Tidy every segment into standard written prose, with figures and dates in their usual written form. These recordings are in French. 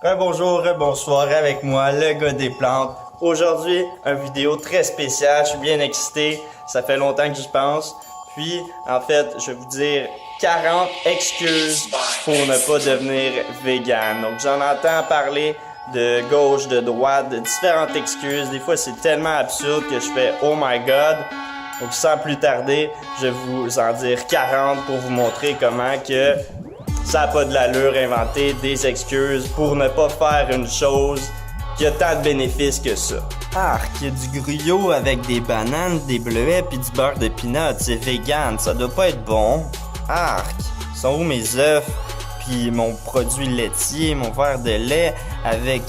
Bonjour, bonsoir avec moi, le gars des plantes. Aujourd'hui, une vidéo très spéciale, je suis bien excité, ça fait longtemps que j'y pense. Puis, en fait, je vais vous dire 40 excuses pour ne pas devenir vegan. Donc, j'en entends parler de gauche, de droite, de différentes excuses. Des fois, c'est tellement absurde que je fais « Oh my God ». Donc, sans plus tarder, je vais vous en dire 40 pour vous montrer comment que ça n'a pas de l'allure inventer des excuses pour ne pas faire une chose qui a tant de bénéfices que ça. Arc, il y a du gruyot avec des bananes, des bleuets puis du beurre de peanut. C'est vegan, ça doit pas être bon. Arc, sont où mes œufs puis mon produit laitier, mon verre de lait avec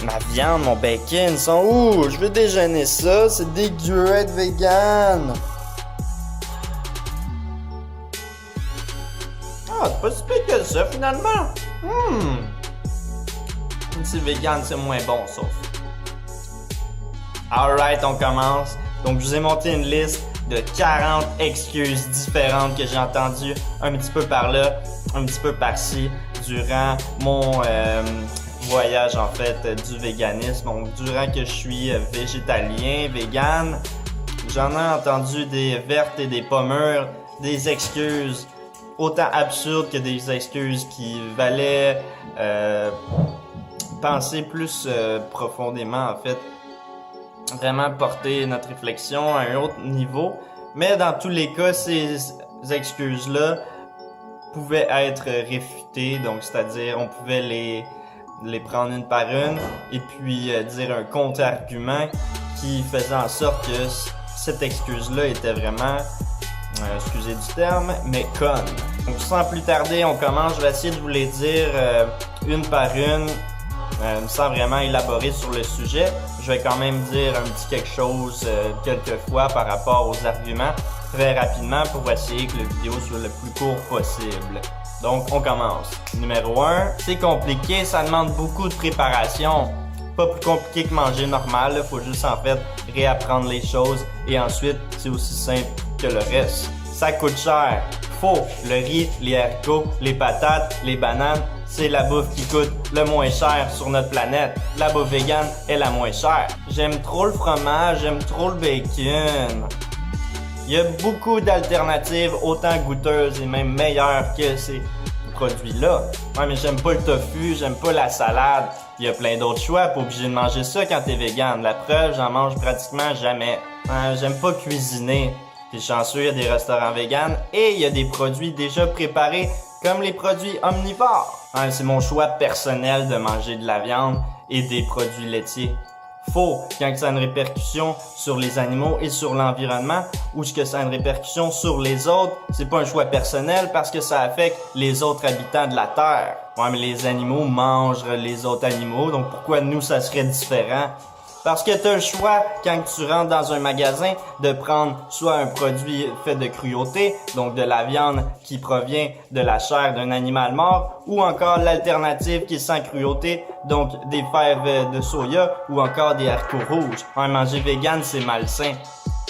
ma viande, mon bacon, ils sont où? Je veux déjeuner ça, c'est dégueu être vegan. Ah, c'est pas si pire que ça, finalement. C'est vegan, c'est moins bon, sauf. Alright, on commence. Donc, je vous ai monté une liste de 40 excuses différentes que j'ai entendues un petit peu par là, un petit peu par-ci, durant mon voyage, en fait, du véganisme. Donc, durant que je suis végétalien, vegan, j'en ai entendu des vertes et des pas mûres, des excuses autant absurdes que des excuses qui valaient penser plus profondément, en fait, vraiment porter notre réflexion à un autre niveau. Mais dans tous les cas, ces excuses-là pouvaient être réfutées, donc c'est-à-dire on pouvait les prendre une par une et puis dire un contre-argument qui faisait en sorte que cette excuse-là était vraiment excusez du terme, mais conne. Donc sans plus tarder, on commence. Je vais essayer de vous les dire une par une, sans vraiment élaborer sur le sujet. Je vais quand même dire un petit quelque chose quelquefois par rapport aux arguments, très rapidement pour essayer que la vidéo soit le plus court possible. Donc on commence. Numéro 1, c'est compliqué, ça demande beaucoup de préparation. Pas plus compliqué que manger normal, il faut juste en fait réapprendre les choses et ensuite c'est aussi simple que le reste. Ça coûte cher. Faux. Le riz, les haricots, les patates, les bananes, c'est la bouffe qui coûte le moins cher sur notre planète. La bouffe vegan est la moins chère. J'aime trop le fromage, j'aime trop le bacon. Il y a beaucoup d'alternatives autant goûteuses et même meilleures que ces produits-là. Ouais, mais j'aime pas le tofu, j'aime pas la salade. Il y a plein d'autres choix, pas obligé de manger ça quand t'es vegan. La preuve, j'en mange pratiquement jamais. J'aime pas cuisiner. T'es chanceux, il y a des restaurants vegan et il y a des produits déjà préparés comme les produits omnivores. C'est mon choix personnel de manger de la viande et des produits laitiers. Faux, quand ça a une répercussion sur les animaux et sur l'environnement ou que ça a une répercussion sur les autres, c'est pas un choix personnel parce que ça affecte les autres habitants de la Terre. Ouais, mais les animaux mangent les autres animaux, donc pourquoi nous ça serait différent? Parce que tu as le choix, quand tu rentres dans un magasin, de prendre soit un produit fait de cruauté, donc de la viande qui provient de la chair d'un animal mort, ou encore l'alternative qui est sans cruauté, donc des fèves de soya ou encore des haricots rouges. Manger vegan, c'est malsain.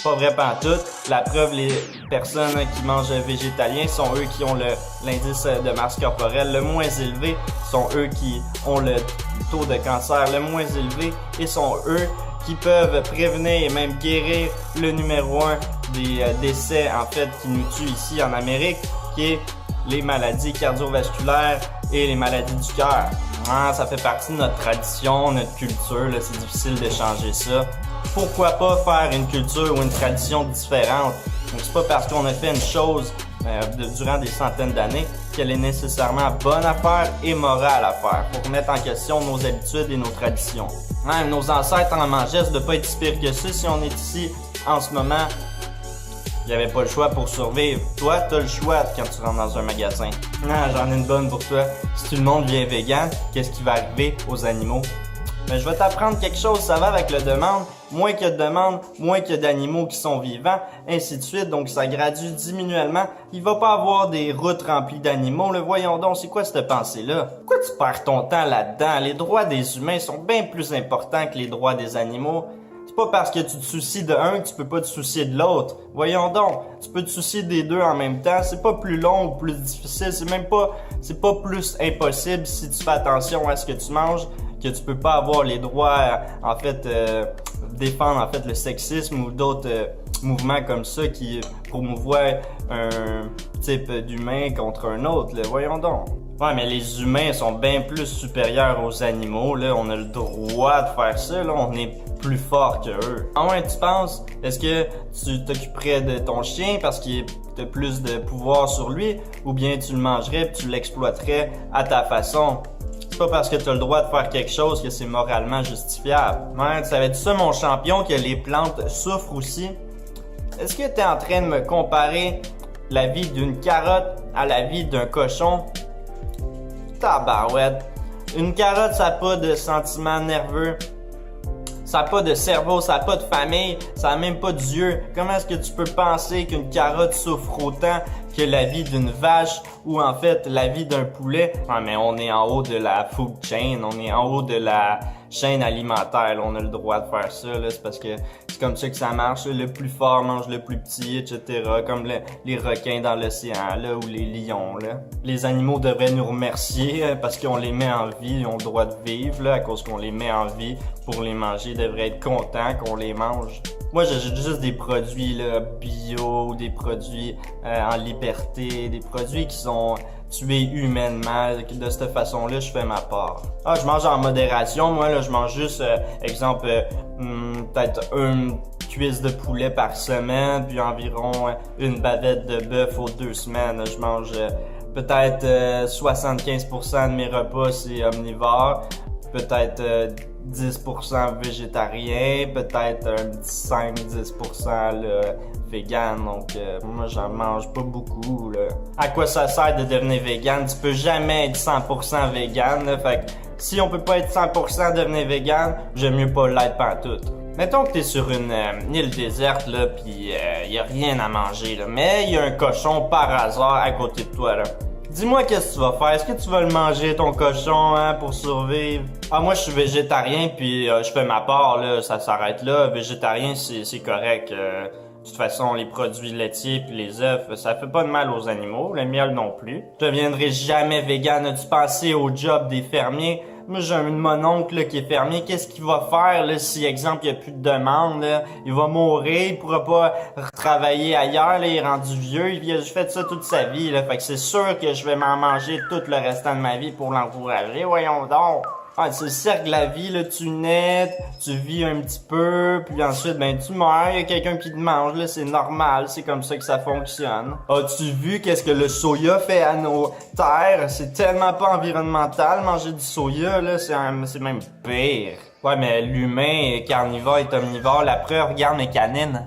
Pas vrai pantoute. La preuve, les personnes qui mangent végétalien sont eux qui ont l'indice de masse corporelle le moins élevé, sont eux qui ont le taux de cancer le moins élevé et sont eux qui peuvent prévenir et même guérir le numéro 1 des décès en fait qui nous tuent ici en Amérique, qui est les maladies cardiovasculaires et les maladies du cœur. Ça fait partie de notre tradition, notre culture, là, c'est difficile de changer ça. Pourquoi pas faire une culture ou une tradition différente? Donc c'est pas parce qu'on a fait une chose durant des centaines d'années qu'elle est nécessairement bonne à faire et morale à faire. Faut remettre en question nos habitudes et nos traditions. Nos ancêtres en mangeaient, ça doit pas être si pire que ça. Si on est ici en ce moment, il n'y avait pas le choix pour survivre. Toi, tu as le choix quand tu rentres dans un magasin. J'en ai une bonne pour toi. Si tout le monde devient vegan, qu'est-ce qui va arriver aux animaux? Mais je vais t'apprendre quelque chose, ça va avec le demande. Moins qu'il y a de demandes, moins qu'il y a d'animaux qui sont vivants, ainsi de suite. Donc ça gradue diminuellement. Il va pas avoir des routes remplies d'animaux. Voyons donc, c'est quoi cette pensée-là? Pourquoi tu perds ton temps là-dedans? Les droits des humains sont bien plus importants que les droits des animaux. pas parce que tu te soucies de un que tu peux pas te soucier de l'autre. Voyons donc, tu peux te soucier des deux en même temps. C'est pas plus long ou plus difficile, c'est pas plus impossible si tu fais attention à ce que tu manges, que tu peux pas avoir les droits, défendre en fait le sexisme ou d'autres mouvements comme ça qui promouvoient un type d'humain contre un autre. Là. Voyons donc. Ouais, mais les humains sont bien plus supérieurs aux animaux, là. On a le droit de faire ça, là. On est plus fort que eux. Ah ouais, tu penses? Est-ce que tu t'occuperais de ton chien parce qu'il a plus de pouvoir sur lui? Ou bien tu le mangerais et tu l'exploiterais à ta façon? C'est pas parce que tu as le droit de faire quelque chose que c'est moralement justifiable. Ouais, tu savais-tu ça, mon champion, que les plantes souffrent aussi? Est-ce que tu es en train de me comparer la vie d'une carotte à la vie d'un cochon? Tabarouette. Une carotte, ça n'a pas de sentiments nerveux. Ça n'a pas de cerveau, ça n'a pas de famille, ça n'a même pas d'yeux. Comment est-ce que tu peux penser qu'une carotte souffre autant que la vie d'une vache ou en fait la vie d'un poulet? Ah, mais on est en haut de la food chain, on est en haut de la chaîne alimentaire. Là, on a le droit de faire ça, là, c'est parce que c'est comme ça que ça marche. Là. Le plus fort mange le plus petit, etc. Comme les requins dans l'océan là, ou les lions. Là. Les animaux devraient nous remercier parce qu'on les met en vie, ils ont le droit de vivre là, à cause qu'on les met en vie pour les manger. Ils devraient être contents qu'on les mange. Moi, j'achète juste des produits là, bio, des produits en liberté, des produits qui sont tués humainement. De cette façon-là, je fais ma part. Ah, je mange en modération. Moi, là, je mange juste, exemple, peut-être une cuisse de poulet par semaine, puis environ une bavette de bœuf aux 2 semaines. Je mange peut-être 75% de mes repas, c'est omnivore. Peut-être 10% végétarien, peut-être un petit 5-10% vegan, donc moi j'en mange pas beaucoup. Là. À quoi ça sert de devenir vegan? Tu peux jamais être 100% vegan, là, fait que si on peut pas être 100% devenir vegan, j'aime mieux pas l'être pantoute. Mettons que t'es sur une île déserte, là, pis y a rien à manger, là, mais y a un cochon par hasard à côté de toi, là. Dis-moi qu'est-ce que tu vas faire. Est-ce que tu vas le manger, ton cochon, hein, pour survivre? Ah, moi, je suis végétarien, puis je fais ma part, là, ça s'arrête là. Végétarien, c'est correct. De toute façon, les produits laitiers puis les œufs, ça fait pas de mal aux animaux. Le miel non plus. Je deviendrai jamais vegan. As-tu pensé au job des fermiers? Moi, j'ai mon oncle là, qui est fermier. Qu'est-ce qu'il va faire là, si, exemple, il n'y a plus de demande? Là? Il va mourir, il pourra pas retravailler ailleurs. Là, il est rendu vieux. Il a fait ça toute sa vie. Là, fait que c'est sûr que je vais m'en manger tout le restant de ma vie pour l'encourager. Voyons donc! Ah, c'est le cercle de la vie, là, tu nais, tu vis un petit peu, puis ensuite, ben, tu meurs, il y a quelqu'un qui te mange, là, c'est normal, c'est comme ça que ça fonctionne. As-tu vu qu'est-ce que le soya fait à nos terres? C'est tellement pas environnemental, manger du soya, là, c'est même pire. Ouais, mais l'humain est carnivore et omnivore, la preuve, regarde mes canines.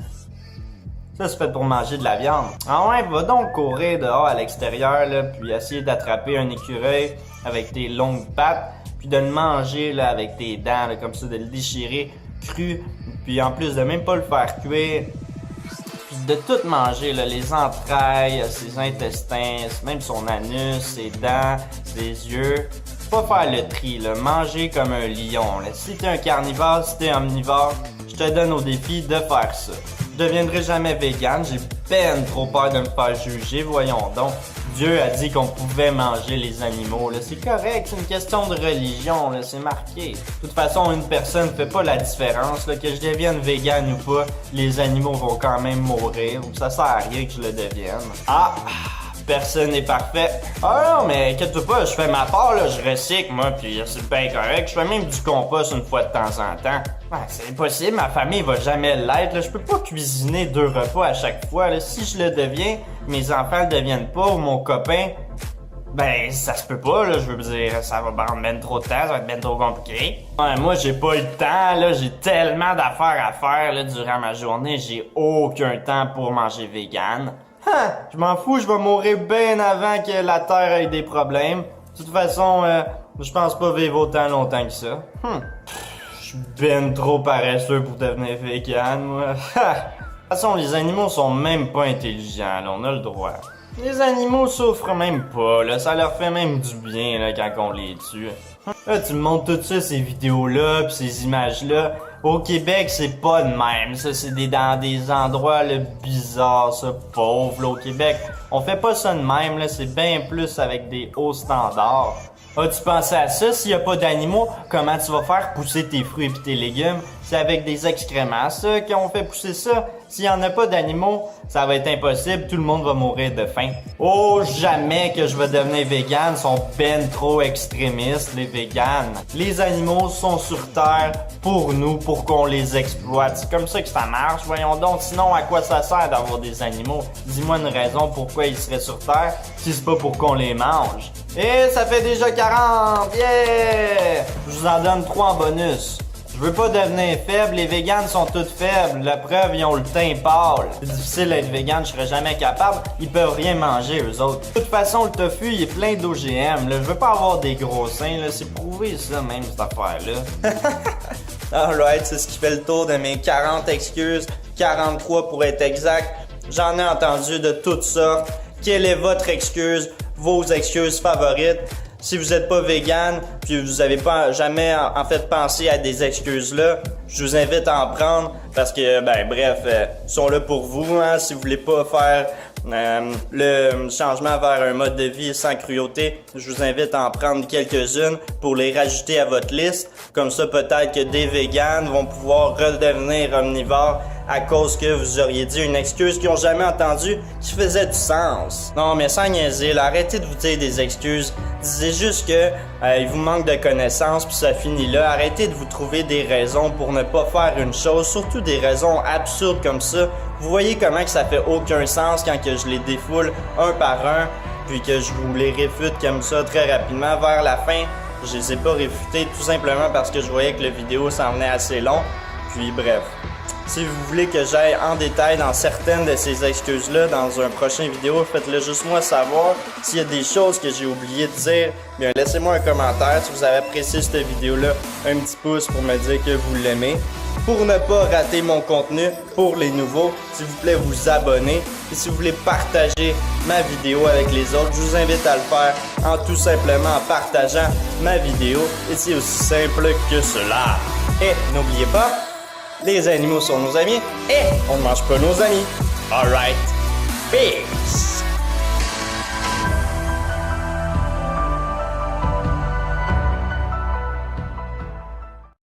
Ça, c'est fait pour manger de la viande. Ah ouais, va donc courir dehors à l'extérieur, là, puis essayer d'attraper un écureuil avec tes longues pattes, puis de le manger là, avec tes dents, là, comme ça, de le déchirer cru, puis en plus de même pas le faire cuire, puis de tout manger, là, les entrailles, ses intestins, même son anus, ses dents, ses yeux. Pas faire le tri, là, manger comme un lion. Là. Si t'es un carnivore, si t'es omnivore, je te donne au défi de faire ça. Je deviendrai jamais vegan, j'ai peine trop peur de me faire juger, voyons donc. Dieu a dit qu'on pouvait manger les animaux, là. C'est correct, c'est une question de religion, là. C'est marqué. De toute façon, une personne fait pas la différence, là. Que je devienne vegan ou pas, les animaux vont quand même mourir. Ça sert à rien que je le devienne. Ah! Personne n'est parfait. Ah non, mais inquiète-toi pas, je fais ma part, là, je recycle, moi, puis c'est bien correct. Je fais même du compost une fois de temps en temps. Ouais, c'est impossible, ma famille va jamais l'être, là. Je peux pas cuisiner 2 repas à chaque fois, là. Si je le deviens, mes enfants le deviennent pas, ou mon copain, ben, ça se peut pas, là. Je veux dire, ça va prendre ben trop de temps, ça va être ben trop compliqué. Ouais, moi, j'ai pas le temps, là. J'ai tellement d'affaires à faire, là, durant ma journée. J'ai aucun temps pour manger vegan. Je m'en fous, je vais mourir bien avant que la Terre ait des problèmes. De toute façon, je pense pas vivre autant longtemps que ça. Je suis ben trop paresseux pour devenir vegan, moi. De toute façon, les animaux sont même pas intelligents, là, on a le droit. Les animaux souffrent même pas, là, ça leur fait même du bien là, quand on les tue. Là, tu me montres tout ça, ces vidéos-là, pis ces images-là. Au Québec, c'est pas de même. Ça, c'est dans des endroits là, bizarres, ça, pauvres, là, au Québec. On fait pas ça de même, là. C'est bien plus avec des hauts standards. As-tu pensé à ça? S'il y a pas d'animaux, comment tu vas faire pousser tes fruits et tes légumes? C'est avec des excréments, ça, qu'on fait pousser ça. S'il y en a pas d'animaux, ça va être impossible. Tout le monde va mourir de faim. Oh, jamais que je vais devenir vegan. Ils sont ben trop extrémistes, les véganes. Les animaux sont sur Terre pour nous, pour qu'on les exploite. C'est comme ça que ça marche. Voyons donc. Sinon, à quoi ça sert d'avoir des animaux? Dis-moi une raison pourquoi ils seraient sur Terre si c'est pas pour qu'on les mange. Et ça fait déjà 40! Yeah! Je vous en donne 3 en bonus. Je veux pas devenir faible, les véganes sont toutes faibles. La preuve, ils ont le teint pâle. C'est difficile d'être végane, je serais jamais capable. Ils peuvent rien manger, eux autres. De toute façon, le tofu, il est plein d'OGM. Je veux pas avoir des gros seins, là. C'est prouvé, ça, même, cette affaire-là. Alright, c'est ce qui fait le tour de mes 40 excuses. 43 pour être exact. J'en ai entendu de toutes sortes. Quelle est votre excuse? Vos excuses favorites? Si vous n'êtes pas vegan, puis vous n'avez pas jamais en fait pensé à des excuses là, je vous invite à en prendre parce que ils sont là pour vous. Hein, si vous voulez pas faire le changement vers un mode de vie sans cruauté, je vous invite à en prendre quelques-unes pour les rajouter à votre liste. Comme ça, peut-être que des véganes vont pouvoir redevenir omnivores à cause que vous auriez dit une excuse qu'ils n'ont jamais entendue qui faisait du sens. Non, mais sans niaiser, là, arrêtez de vous dire des excuses. Disez juste que il vous manque de connaissances puis ça finit là. Arrêtez de vous trouver des raisons pour ne pas faire une chose, surtout des raisons absurdes comme ça. Vous voyez comment que ça fait aucun sens quand que je les défoule un par un puis que je vous les réfute comme ça très rapidement vers la fin. Je les ai pas réfutés tout simplement parce que je voyais que la vidéo s'en venait assez long. Puis bref. Si vous voulez que j'aille en détail dans certaines de ces excuses-là dans un prochain vidéo, faites-le juste moi savoir. S'il y a des choses que j'ai oublié de dire, bien laissez-moi un commentaire. Si vous avez apprécié cette vidéo-là, un petit pouce pour me dire que vous l'aimez. Pour ne pas rater mon contenu, pour les nouveaux, s'il vous plaît, vous abonner. Et si vous voulez partager ma vidéo avec les autres, je vous invite à le faire en tout simplement en partageant ma vidéo. Et c'est aussi simple que cela. Et n'oubliez pas, les animaux sont nos amis et on ne mange pas nos amis. Alright. Peace.